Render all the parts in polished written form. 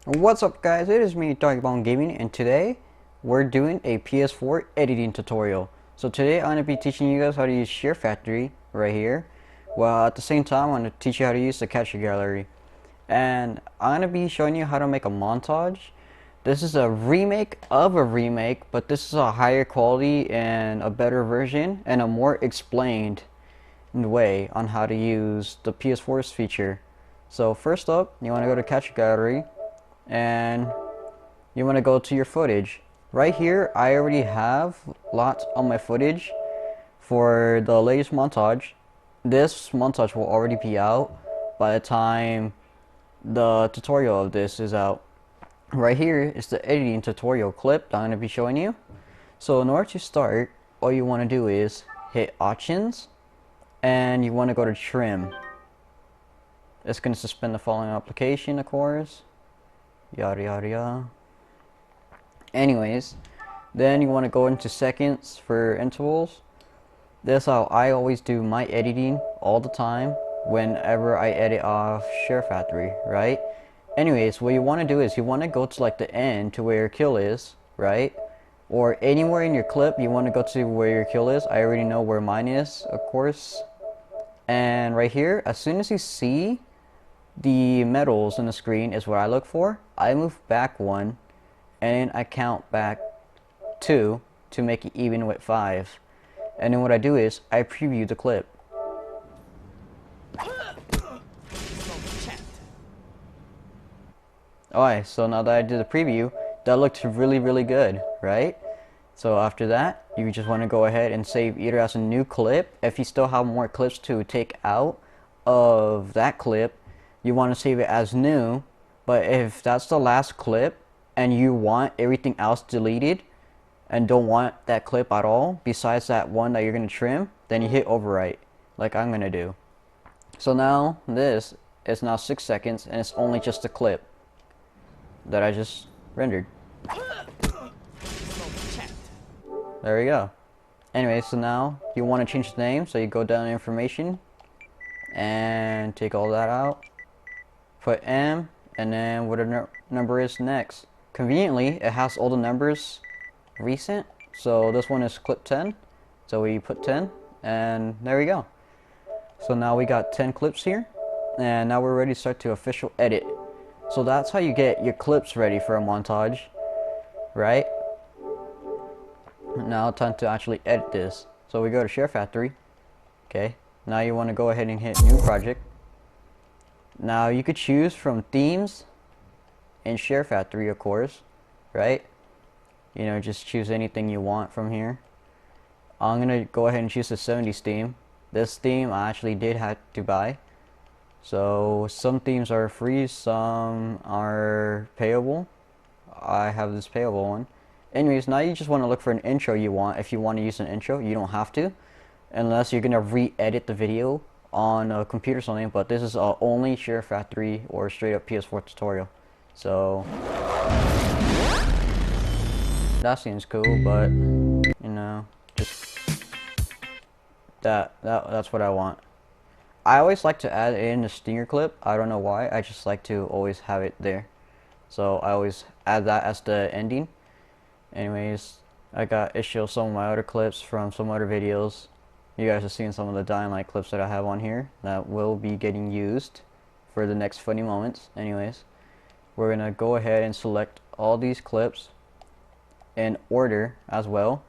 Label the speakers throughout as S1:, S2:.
S1: What's up guys, it is me talking about gaming, and today we're doing a PS4 editing tutorial. So today I'm going to be teaching you guys how to use SHAREfactory right here. Well, at the same time I'm going to teach you how to use the capture gallery. And I'm going to be showing you how to make a montage. This is a remake of a remake, but this is a higher quality and a better version and a more explained way on how to use the PS4's feature. So first up, you want to go to capture gallery and you want to go to your footage. Right here I already have lots on my footage for the latest montage. This montage will already be out by the time the tutorial of this is out. Right here is the editing tutorial clip that I'm going to be showing you. So in order to start, all you want to do is hit options and you want to go to trim. It's going to suspend the following application, of course. Yada yada yada. Anyways, then you want to go into seconds for intervals. That's how I always do my editing all the time whenever I edit off SHAREfactory, right? Anyways, what you want to do is you want to go to like the end to where your kill is, right? Or anywhere in your clip you want to go to where your kill is. I already know where mine is, of course. And right here, as soon as you see the medals on the screen is what I look for. I move back one and then I count back two to make it even with 5. And then what I do is I preview the clip. Alright, so now that I did the preview, that looked really good, right? So after that, you just want to go ahead and save either as a new clip. If you still have more clips to take out of that clip, you want to save it as new. But if that's the last clip and you want everything else deleted and don't want that clip at all besides that one that you're going to trim, then you hit overwrite like I'm going to do. So now this is now 6 seconds and it's only just a clip that I just rendered. There we go. Anyway, so now you want to change the name, so you go down to information and take all that out. Put M, and then what the number is next. Conveniently, it has all the numbers recent. So this one is clip 10. So we put 10, and there we go. So now we got 10 clips here, and now we're ready to start to official edit. So that's how you get your clips ready for a montage, right? Now time to actually edit this. So we go to SHAREfactory. Okay. Now you want to go ahead and hit new project. Now you could choose from themes in SHAREfactory, of course, right? You know, just choose anything you want from here. I'm gonna go ahead and choose the 70s theme. This theme I actually did have to buy. So some themes are free, some are payable. I have this payable one. Anyways, now you just want to look for an intro you want. If you want to use an intro, you don't have to, unless you're gonna re-edit the video on a computer or something. But this is only SHAREfactory or straight up PS4 tutorial. So that seems cool, but you know, just that's what I want. I always like to add in a stinger clip. I don't know why. I just like to always have it there. So I always add that as the ending. Anyways, it shows some of my other clips from some other videos. You guys are seeing some of the Dynamite clips that I have on here that will be getting used for the next funny moments. Anyways, we're gonna go ahead and select all these clips in order as well.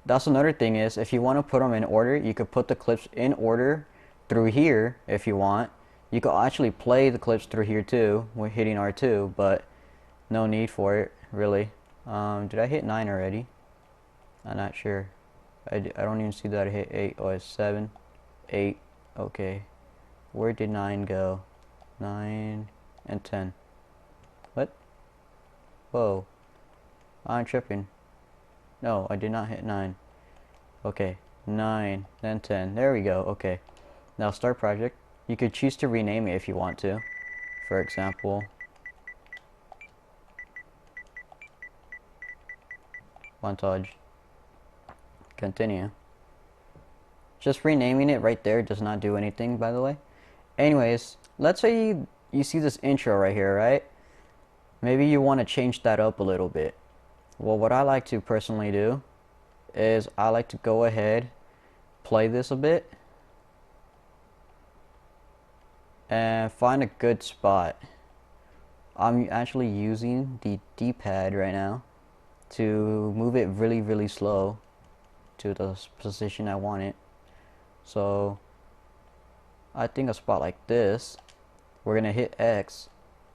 S1: That's another thing, is if you want to put them in order, you could put the clips in order through here if you want. You could actually play the clips through here too with hitting R2, but no need for it really. Did I hit 9 already? I'm not sure. I don't even see that I hit 8. Oh, it's 7, 8. Okay. Where did 9 go? 9 and 10. What? Whoa. I'm tripping. No, I did not hit 9. Okay. 9, then 10. There we go. Okay. Now start project. You could choose to rename it if you want to. For example, montage. Continue. Just renaming it right there does not do anything, by the way. Anyways, let's say you see this intro right here, right? maybe you want to change that up a little bit. Well, what I like to personally do is I like to go ahead, play this a bit, and find a good spot. I'm actually using the D-pad right now to move it really, really slow to the position I want it. So I think a spot like this, we're gonna hit X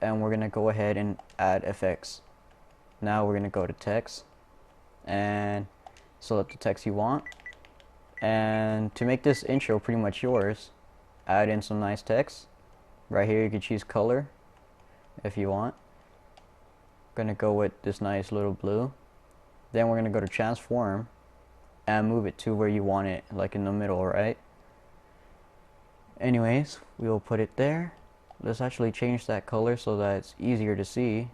S1: and we're gonna go ahead and add FX. Now we're gonna go to text and select the text you want, and to make this intro pretty much yours, add in some nice text. Right here you can choose color if you want. Gonna go with this nice little blue. Then we're gonna go to transform and move it to where you want it, like in the middle, right? Anyways, we will put it there. Let's actually change that color so that it's easier to see.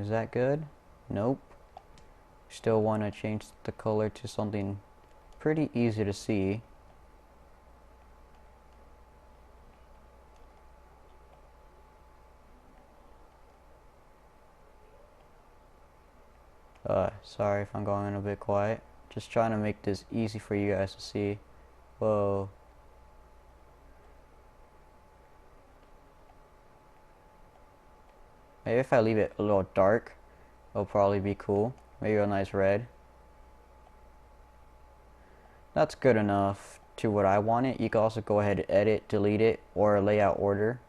S1: Is that good? Nope. Still want to change the color to something pretty easy to see. Sorry if I'm going a bit quiet. Just trying to make this easy for you guys to see. Whoa. Maybe if I leave it a little dark, it'll probably be cool. Maybe a nice red. That's good enough to what I want it. You can also go ahead and edit, delete it, or layout order.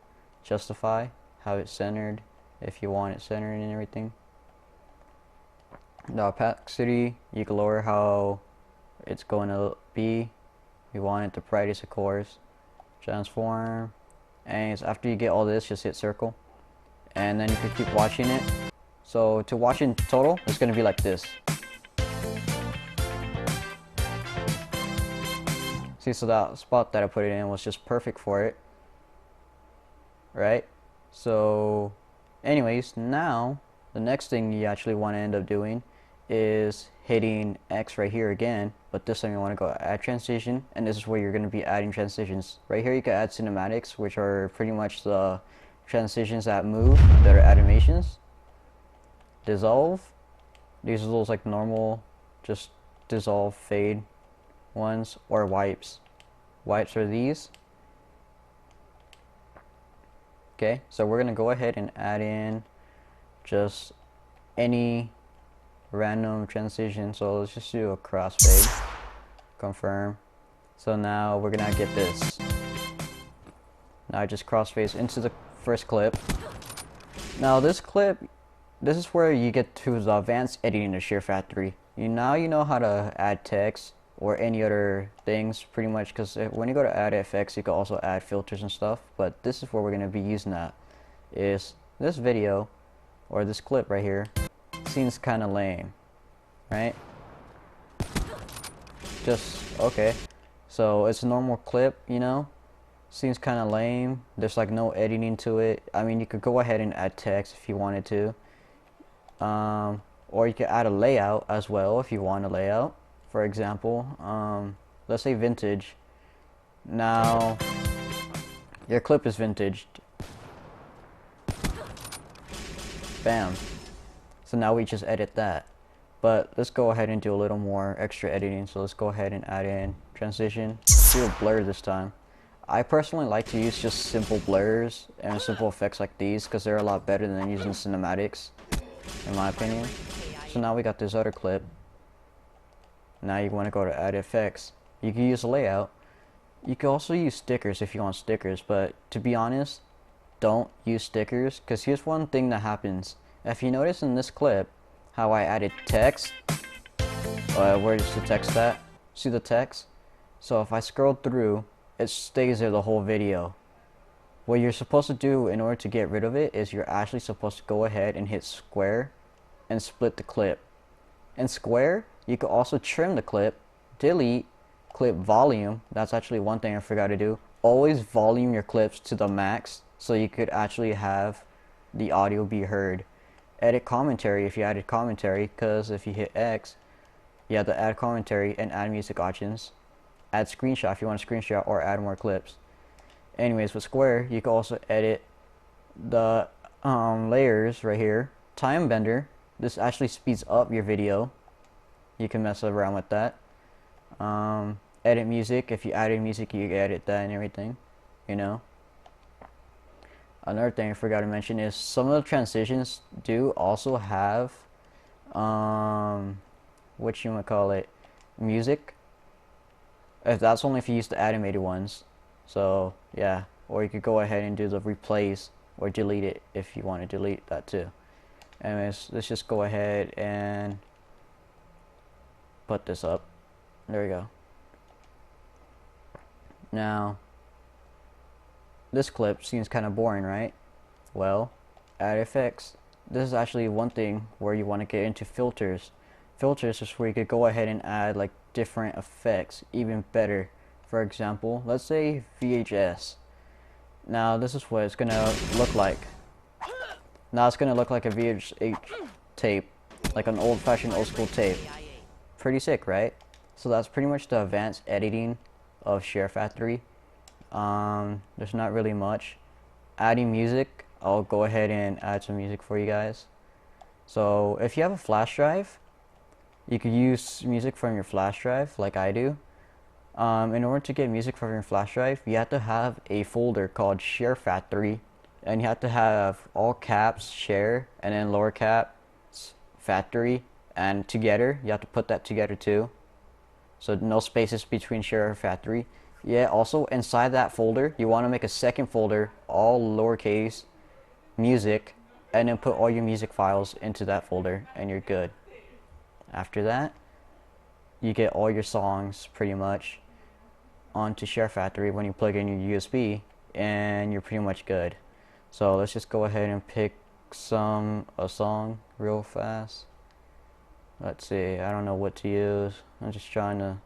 S1: Justify, have it centered if you want it centered and everything. The opacity, you can lower how it's going to be. You want it the brightest, of course. Transform, and after you get all this, just hit circle, and then you can keep watching it. So to watch in total, it's going to be like this. See, so that spot that I put it in was just perfect for it, right? So anyways, now the next thing you actually want to end up doing is hitting X right here again, but this time you want to go add transition, and this is where you're going to be adding transitions. Right here you can add cinematics, which are pretty much the transitions that move, that are animations. Dissolve, these are those like normal, just dissolve, fade ones, or wipes. Wipes are these. Okay, so we're going to go ahead and add in just any random transition. So let's just do a crossfade. Confirm. So now we're gonna get this. Now I just crossfade into the first clip. Now this clip, this is where you get to the advanced editing of SHAREfactory. Now you know how to add text or any other things pretty much, because when you go to add FX you can also add filters and stuff, but this is where we're going to be using that. Is this video or this clip right here seems kind of lame, right? Just okay, so it's a normal clip, you know, seems kind of lame. There's like no editing to it. I mean, you could go ahead and add text if you wanted to, or you could add a layout as well if you want a layout. For example, let's say vintage. Now your clip is vintaged. Bam. So now we just edit that. But let's go ahead and do a little more extra editing. So let's go ahead and add in transition. Do a blur this time. I personally like to use just simple blurs and simple effects like these because they're a lot better than using cinematics, in my opinion. So now we got this other clip. Now you want to go to add effects. You can use a layout. You can also use stickers if you want stickers, but to be honest, don't use stickers, because here's one thing that happens. If you notice in this clip how I added text, where is the text at? See the text? So if I scroll through, it stays there the whole video. What you're supposed to do in order to get rid of it is you're actually supposed to go ahead and hit square and split the clip. In square, you can also trim the clip, delete, clip volume. That's actually one thing I forgot to do. Always volume your clips to the max so you could actually have the audio be heard. Edit commentary if you added commentary, because if you hit X, you have to add commentary and add music options. Add screenshot if you want to screenshot or add more clips. Anyways, with Square, you can also edit the layers right here. Time bender. This actually speeds up your video. You can mess around with that. Edit music. If you added music, you can edit that and everything. You know. Another thing I forgot to mention is some of the transitions do also have what you might call it, music. If that's only if you use the animated ones. So yeah, or you could go ahead and do the replays or delete it if you want to delete that too. Anyways, let's just go ahead and put this up. There we go. Now, this clip seems kind of boring, right? Well, add effects. This is actually one thing where you want to get into filters. Filters is where you could go ahead and add like different effects, even better. For example, let's say VHS. Now this is what it's gonna look like. Now it's gonna look like a VHS tape, like an old-fashioned old school tape. Pretty sick, right? So that's pretty much the advanced editing of SHAREfactory. There's not really much. Adding music, I'll go ahead and add some music for you guys. So if you have a flash drive, you could use music from your flash drive like I do. In order to get music from your flash drive, you have to have a folder called SHAREfactory, and you have to have all caps share and then lower caps factory, and together you have to put that together too, so no spaces between SHAREfactory. Yeah, also inside that folder you want to make a second folder, all lowercase, music, and then put all your music files into that folder and you're good. After that, you get all your songs pretty much onto SHAREfactory when you plug in your USB, and you're pretty much good. So let's just go ahead and pick a song real fast. Let's see, I don't know what to use. I'm just trying to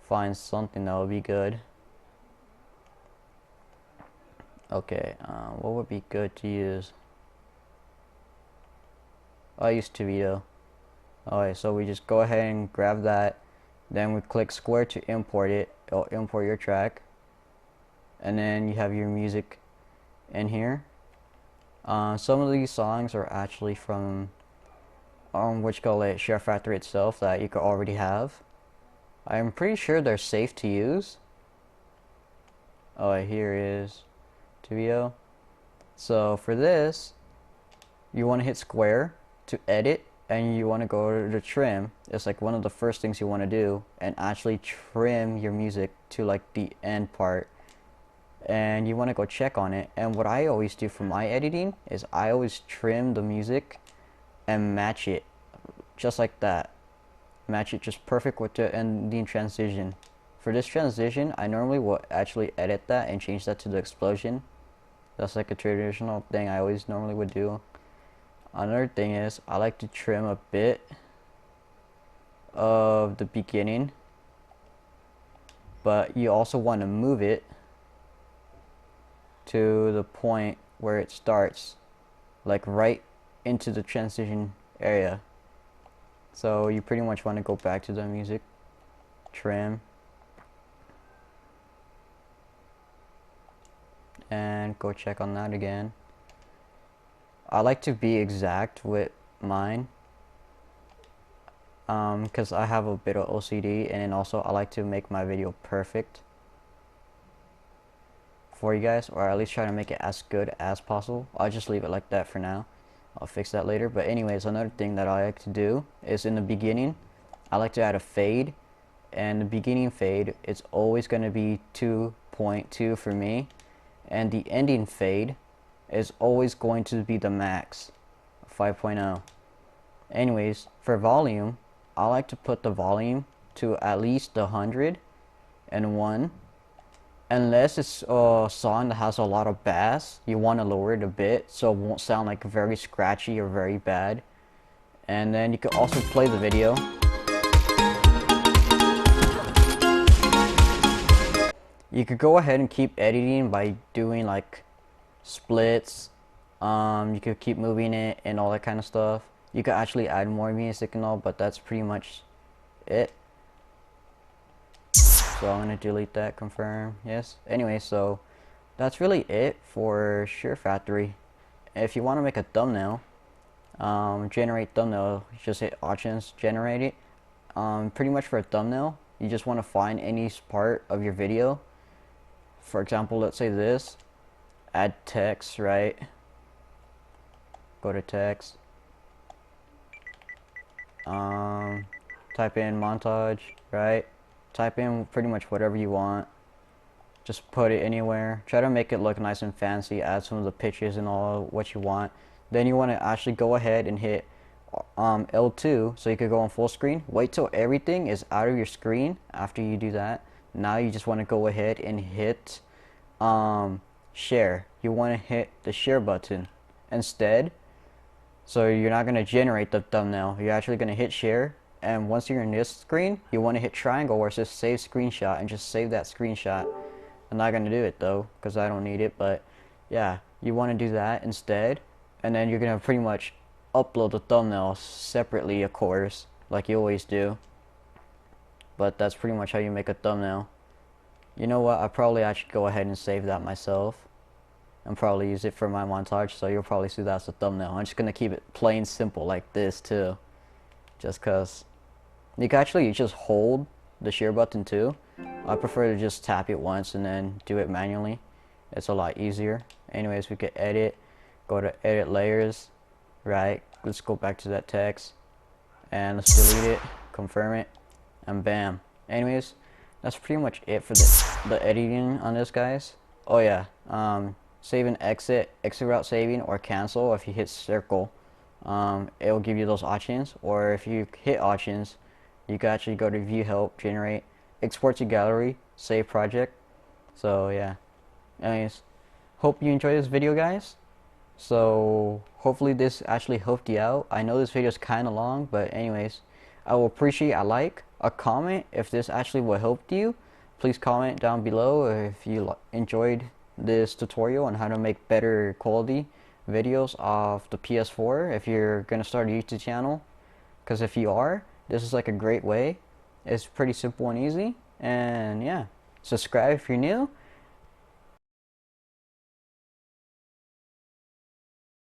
S1: find something that would be good. Okay, what would be good to use? I use Tutorial. Alright, so we just go ahead and grab that, then we click Square to import it. It'll import your track, and then you have your music in here. Some of these songs are actually from SHAREfactory itself that you could already have. I'm pretty sure they're safe to use. Oh, here is Tutorial. So for this, you want to hit Square to edit, and you want to go to trim. It's like one of the first things you want to do, and actually trim your music to like the end part, and you want to go check on it. And what I always do for my editing is I always trim the music and match it just like that. Match it just perfect with the ending transition. For this transition, I normally will actually edit that and change that to the explosion. That's like a traditional thing I always normally would do. Another thing is I like to trim a bit of the beginning, but you also want to move it to the point where it starts, like right into the transition area. So you pretty much want to go back to the music, trim, and go check on that again. I like to be exact with mine, because I have a bit of OCD, and then also I like to make my video perfect for you guys, or at least try to make it as good as possible. I'll just leave it like that for now. I'll fix that later. But anyways, another thing that I like to do is in the beginning, I like to add a fade, and the beginning fade, it's always going to be 2.2 for me, and the ending fade is always going to be the max, 5.0. Anyways, for volume, I like to put the volume to at least 101. Unless it's a song that has a lot of bass, you want to lower it a bit so it won't sound like very scratchy or very bad. And then you can also play the video. You could go ahead and keep editing by doing like splits. You could keep moving it and all that kind of stuff. You could actually add more music and all, but that's pretty much it. So I'm gonna delete that, confirm, yes. Anyway, so that's really it for SHAREfactory. If you want to make a thumbnail, generate thumbnail, just hit options, generate it. Pretty much for a thumbnail, you just want to find any part of your video. For example, let's say this, add text, right? Go to text, type in montage, right? Type in pretty much whatever you want. Just put it anywhere. Try to make it look nice and fancy, add some of the pictures and all what you want. Then you want to actually go ahead and hit L2 so you could go on full screen. Wait till everything is out of your screen after you do that. Now you just want to go ahead and hit share. You want to hit the share button instead. So you're not going to generate the thumbnail. You're actually going to hit share. And once you're in this screen, you want to hit triangle where it says save screenshot and just save that screenshot. I'm not going to do it though because I don't need it. But yeah, you want to do that instead. And then you're going to pretty much upload the thumbnail separately, of course, like you always do. But that's pretty much how you make a thumbnail. You know what? I probably actually go ahead and save that myself and probably use it for my montage, so you'll probably see that as a thumbnail. I'm just gonna keep it plain simple like this too, just cause you can actually just hold the share button too. I prefer to just tap it once and then do it manually. It's a lot easier. Anyways, we could edit, go to edit layers, right? Let's go back to that text and let's delete it, confirm it, and bam. Anyways, that's pretty much it for the editing on this, guys. Oh yeah, save and exit route saving or cancel. If you hit circle, it will give you those options, or if you hit options, you can actually go to view help, generate, export to gallery, save project. So yeah, anyways, hope you enjoyed this video, guys. So hopefully this actually helped you out. I know this video is kind of long, but anyways, I will appreciate a like, a comment if this actually will help you. Please comment down below if you enjoyed this tutorial on how to make better quality videos off the PS4 if you're gonna start a YouTube channel, because if you are, this is like a great way. It's pretty simple and easy. And yeah, subscribe if you're new,